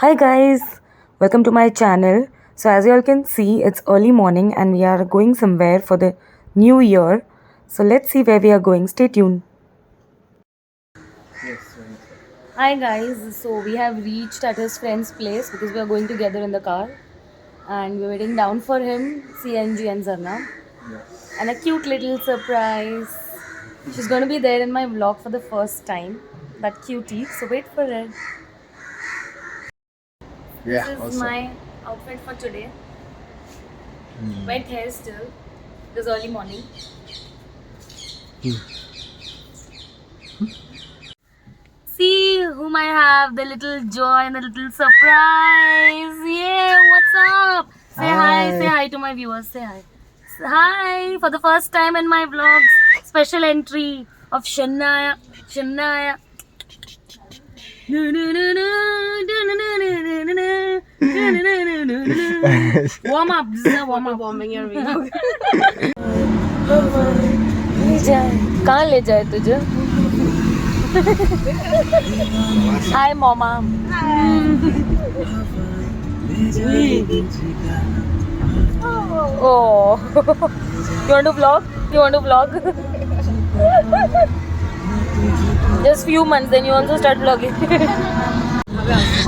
Hi guys, welcome to my channel. So as you all can see, it's early morning and we are going somewhere for the new year. So let's see where we are going. Stay tuned. Hi guys, so we have reached at his friend's place because we are going together in the car and we're waiting down for him, CNG and Zarna. And a cute little surprise. She's going to be there in my vlog for the first time. That cutie. So wait for it. Yeah, This is awesome. my outfit for today. Wet hair still. It is early morning. See whom I have, the little joy and the little surprise. Yeah, what's up? Say hi to my viewers. Say hi. Hi for the first time in my vlogs. Special entry of Shania. Shania. Warm up. This is a warm up. Bombing your video. ले जाए कहाँ ले जाए तुझे हाय मॉमा oh you want to vlog just few months then you also start vlogging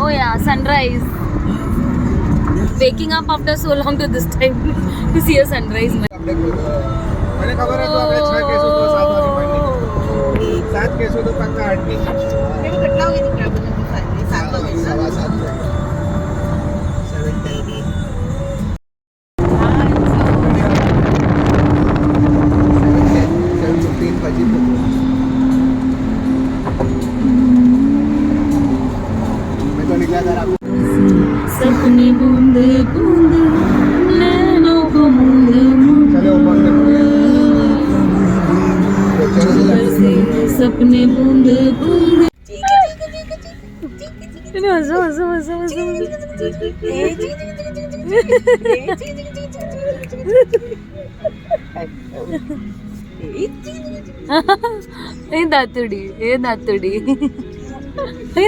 oh yeah sunrise waking up after so long to this time to see a sunrise मैंने खबर है तो आपने 6 केस हो तो 7 वाली पॉइंट नहीं 7 केस हो तो पक्का हटनी मेरे को घटना होगी नहीं क्या बोलूं 7 बजे सवा 7 बजे 7:15 बजे मैं तो निकला था आपको सपने बूंदे बूंदे नैनों को मूंदे चले ऊपर से सपने बूंदे बूंदे हंसो हंसो हंसो हंसो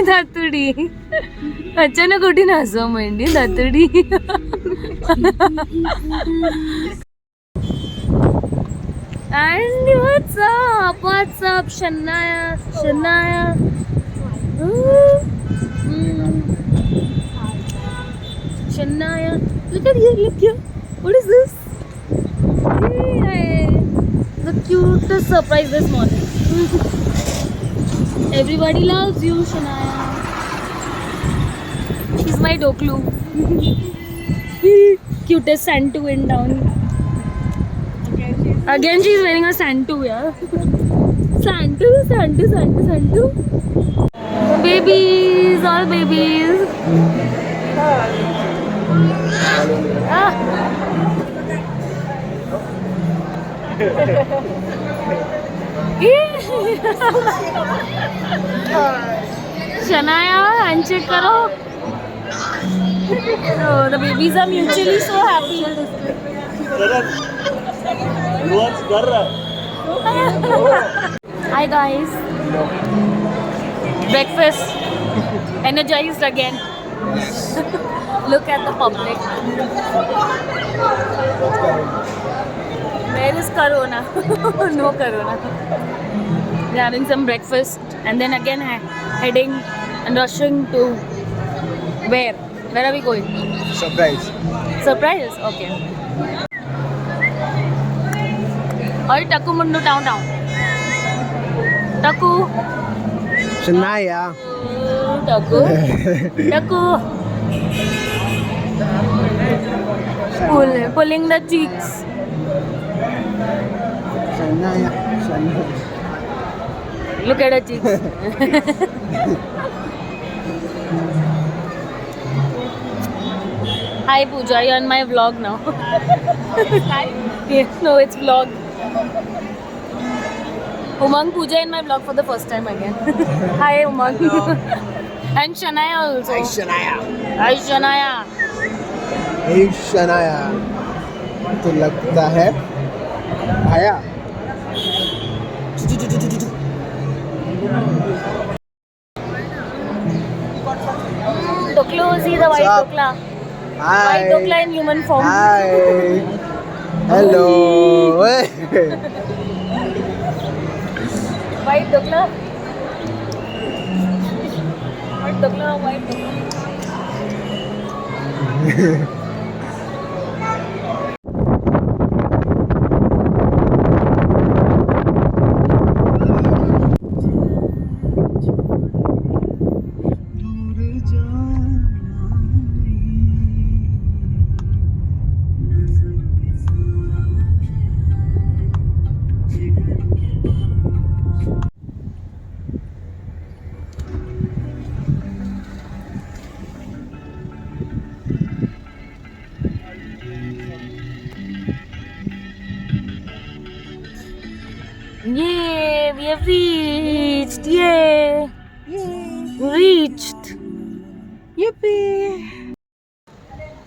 दातुडी अचानक उठीन हसव म्हणजे दातुडी And what's up, Shania. Shania, look here. What is this? Hey, the cutest surprise this morning. Everybody loves you, Shania. She's my Doklu. Cutest Santu in town. Again, she's wearing a Santu, yeah. Santu. Babies, all babies. Ah. Shania, handshake karo. Oh, the babies are mutually so happy. Hi guys. Breakfast. Energized again. Look at the public. Where is Corona? No Corona. We're having some breakfast and then again heading and rushing to where? Where are we going? Surprise Surprise? Okay. और टक्कू मुंडू town टक्कू शनाया टक्कू pulling the cheeks Shanaya look at her cheeks hi Pooja, you're on my vlog now yes, no it's vlog Umang Pooja in my vlog for the first time again. Hi Umang. And Shania also. Hey Shanaya Hi Shania. हे शनाया तो लगता है आया तो close See the white What's up? dokla. Hi. White dokla in human form. Hi. Hello. White dokla. White dokla, white dokla. Yay, we have reached. Yay. Reached. Yippee!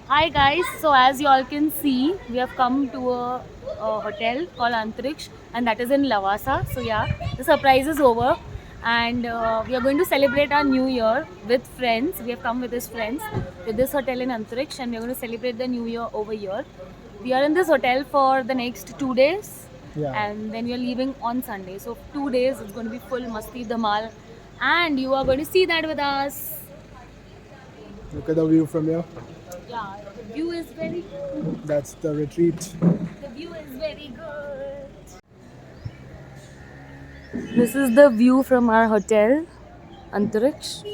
Hi guys, so as you all can see, we have come to a hotel called Antriksh, and that is in Lavasa. So yeah, the surprise is over, and we are going to celebrate our new year with friends. We have come with his friends to this hotel in Antriksh, and we are going to celebrate the new year over here. We are in this hotel for the next 2 days, and then we are leaving on Sunday. So 2 days it's going to be full masti dhamal, and you are going to see that with us. Look at the view from here. Yeah, the view is very good. That's the retreat. The view is very good. This is the view from our hotel, Antariksh.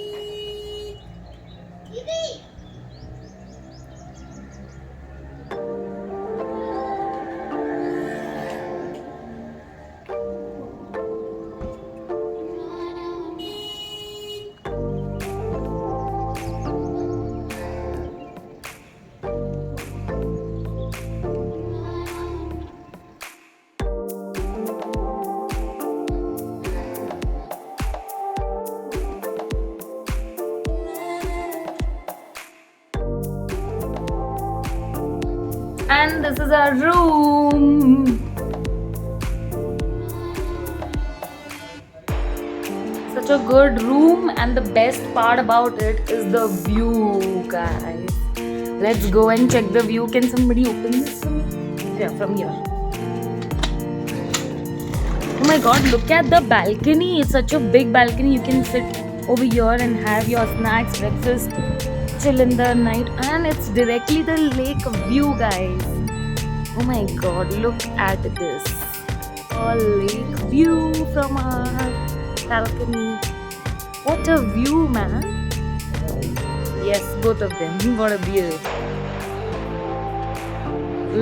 And this is our room. Such a good room, and the best part about it is the view, guys. Let's go and check the view. Can somebody open this for me? Yeah, from here. Oh my god, look at the balcony. It's such a big balcony. You can sit over here and have your snacks, breakfast, chill in the night, and it's directly the lake view, guys. Oh my god, look at this. A lake view from our balcony. What a view, man. Yes, both of them. What a view.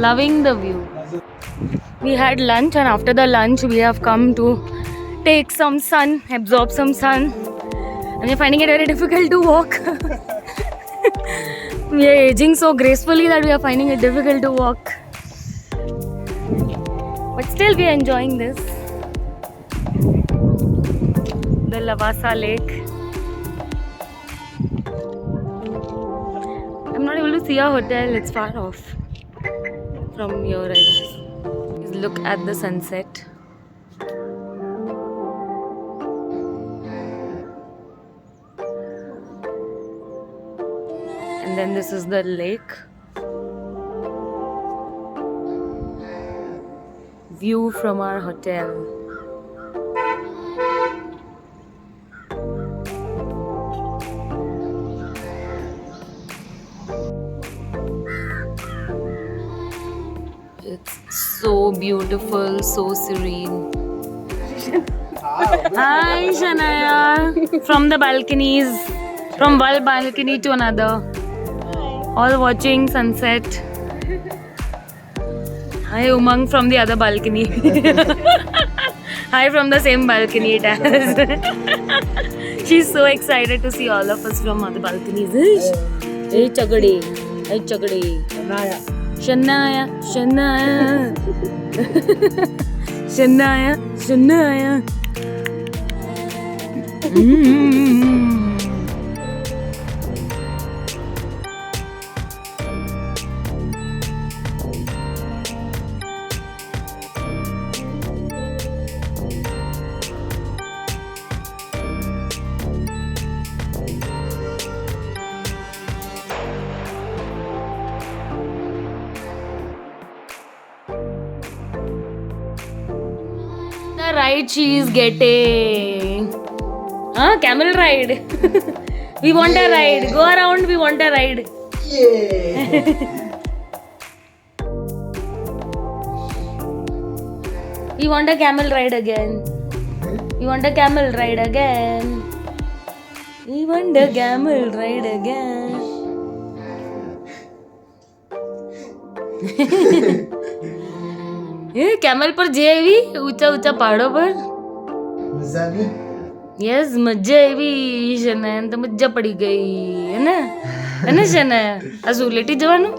Loving the view. We had lunch, and after the lunch we have come to take some sun, absorb some sun, and we're finding it very difficult to walk. We are aging so gracefully that we are finding it difficult to walk. But still we are enjoying this. The Lavasa lake. I'm not able to see our hotel, it's far off from here, I guess. Please look at the sunset. And then this is the lake. View from our hotel. It's so beautiful, so serene. Hi Shanaya. From the balconies, from one balcony to another. All watching sunset. Hi Umang from the other balcony. Hi from the same balcony it has. She's so excited to see all of us from other balconies. Hey Chagade. Hey Chagade. Shania. Shania. Shania. Shania. A ride she is getting. Camel ride. We want a ride. Go around. We want a ride. We want a camel ride again. We want a camel ride again. We want a camel ride again. ये camel पर जेवी ऊंचा ऊंचा पहाड़ों पर yes मजा આવી શનાયા તો મજા પડી ગઈ હે ને શનાયા આ શું લેટી જવાનું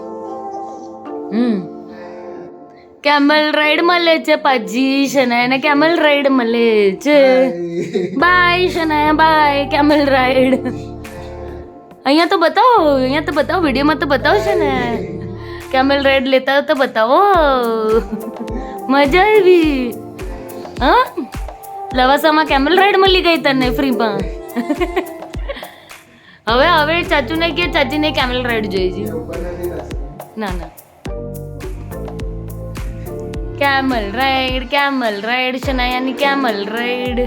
કેમલ રાઈડ મળે છે પાજી શનાયાને કેમલ રાઈડ મળે છે બાય શનાયા બાય કેમલ રાઈડ અહીંયા તો બતાવો વિડીયોમાં તો બતાવો છે ને કેમલ રાઈડ લેતા હો તો બતાવો મજા આવી લવાસામાં કેમલ રાઈડ મળી ગઈ તને ફ્રીમાં હવે ચાચુને કે ચાચીને કેમલ રાઈડ જોઈ છે ના કેમલ રાઈડ શનાયાની કેમલ રાઈડ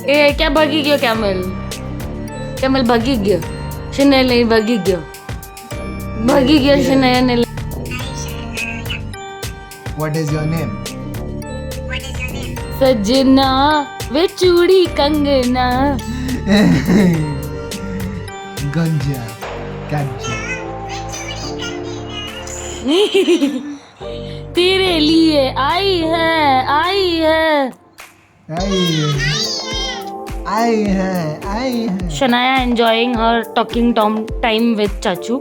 એ ક્યાં ભાગી ગયો કેમલ ભાગી ગયો શનાયા લઈ ભાગી ગયો શનાયાને લઈ What is your name? સજના વે ચૂડી કંગના Ganja. तेरे लिए आई है Shania enjoying her talking time with Chachu.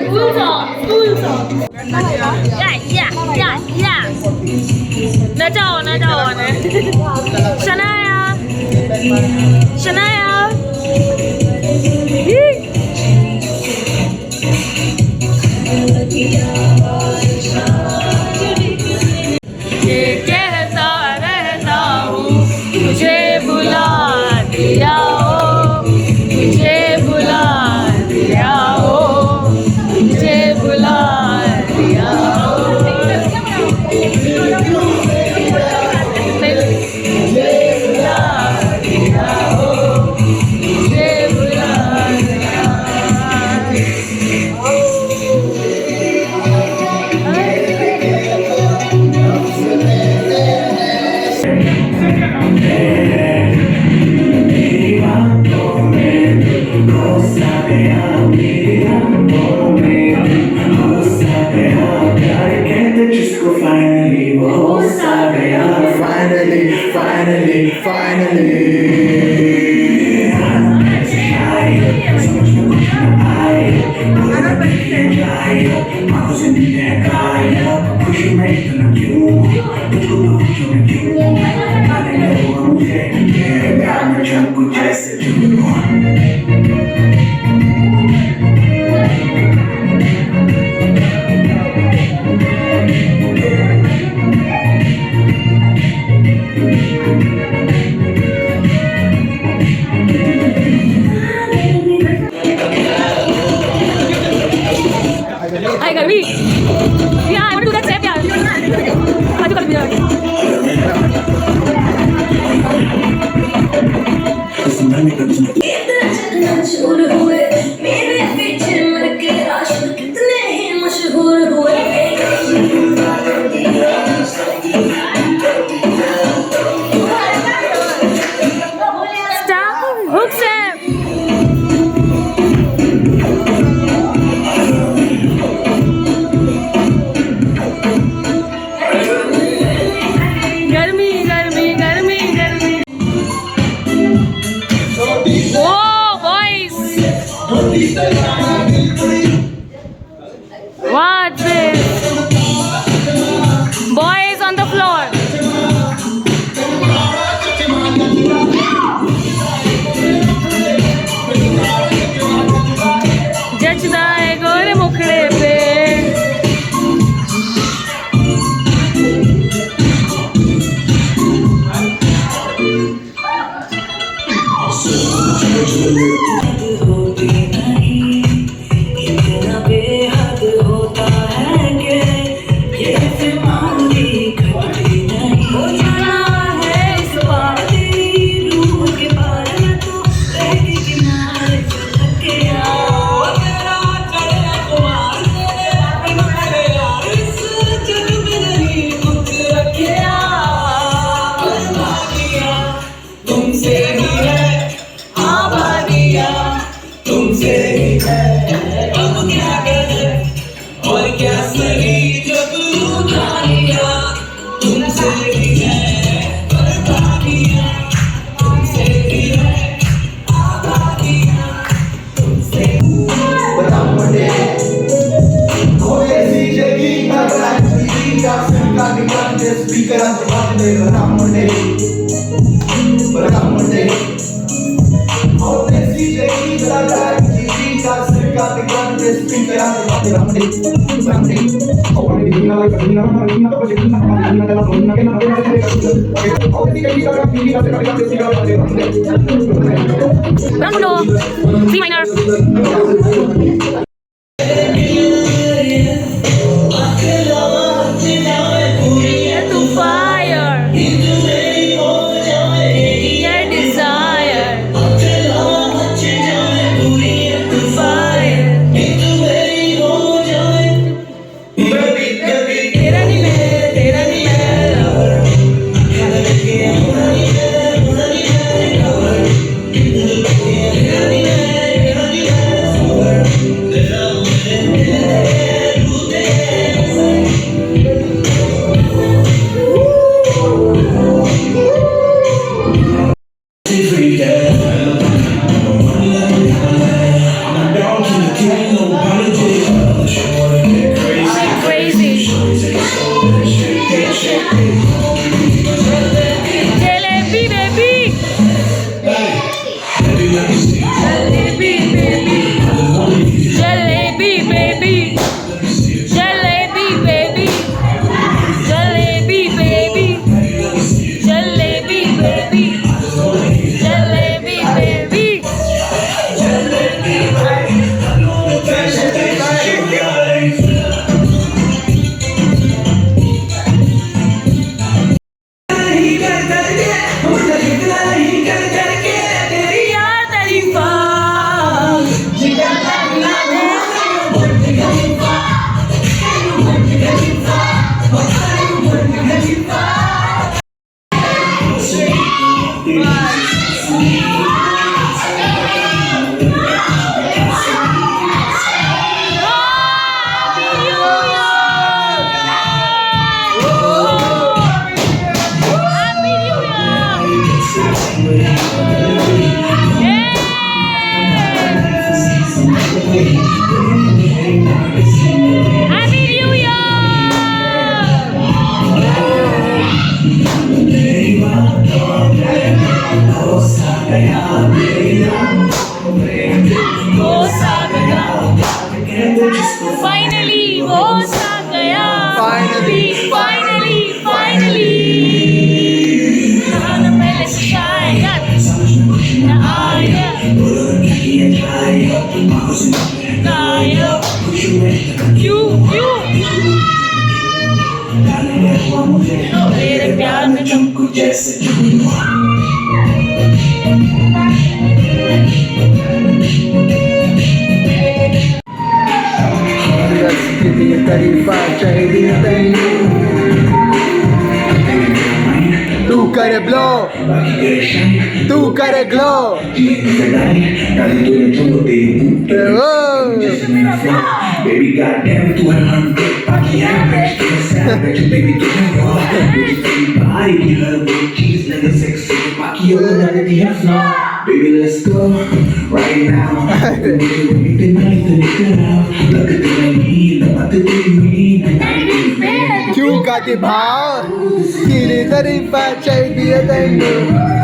School song. Yeah. नचाओ Shanaya ये कहता रहता हूँ मुझे बुला दिया Hi, Garvi. Yeah, I want to do that step. Yeah. How do you मशहूर हुए मेरे पीछे लगे आशिक कितने ही मशहूर हुए Round uno. C minor. To fire. Your desire. To fire. तेरा नहीं मैं crazy. Jalebi baby. Jalebi baby. Jalebi baby. Jalebi baby. Jalebi baby. Jalebi baby. Jalebi baby. यार तरीफा Happy New Year! वो सा गया फाइनली वो सा गया फाइनली ना पहले से शायद ना आया गायब क्यों मेरे प्यार में तुमको जैसे तू करे ब्लो, तू करे glow. Baby, goddamn, tú eres un aquí average, tú eres savage, baby, tú eres raw, baby, free body, you heard me, cheese, nigga, sexy, aquí yo no le dije no, baby, let's go, right now, tonight, look at the lady, look at the lady, क्यों गाती भाव तेरी तारीफा चाहिए तैनू